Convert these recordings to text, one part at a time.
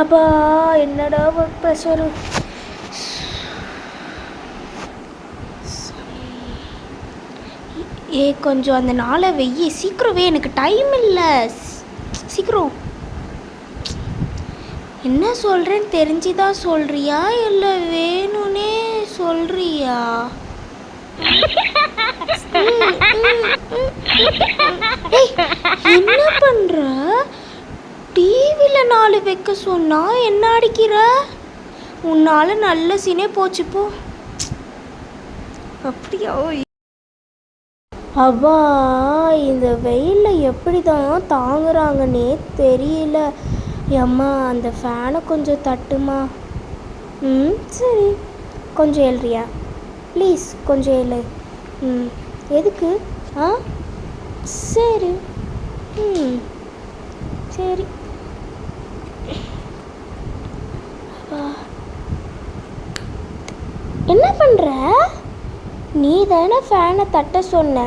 அப்பா என்னடா work pressure. கொஞ்சம் அந்த நாளை வெய்யி சீக்கிரம் எனக்கு டைம் இல்லை. சீக்கிரம் என்ன சொல்கிறேன்னு தெரிஞ்சுதான் சொல்கிறியா இல்லை வேணும்னே சொல்கிறியா? என்ன பண்ணுற? டிவியில் 4 வைக்க சொன்னா என்ன அடிக்கிற? உன்னால் நல்ல சீனே போச்சு போ. அப்படியா? அப்பா இந்த வெயிலில் எப்படி தான் தாங்குறாங்கன்னே தெரியல. அம்மா அந்த ஃபேனை கொஞ்சம் தட்டுமா? சரி கொஞ்சம் எழுறியா ப்ளீஸ்? கொஞ்சம் எழு. எதுக்கு? சரி சரி. என்ன பண்ணுற? நீ தானே ஃபேனை தட்ட சொன்ன,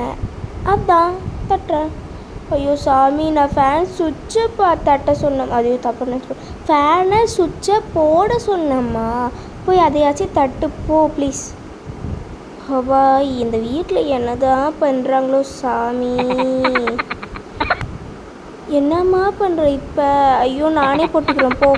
அதான் தட்டுறேன். ஐயோ சாமி, நான் ஃபேன் சுவிட்சை தட்ட சொன்னேன். அதையும் தப்புன்னு ஃபேனை சுவிட்சை போட சொன்னம்மா. போய் அதையாச்சும் தட்டு போ ப்ளீஸ். அப்பா இந்த வீட்டில் என்னதான் பண்ணுறாங்களோ சாமி. என்னம்மா பண்ணுற இப்போ? ஐயோ நானே போட்டுக்கிறேன் போ.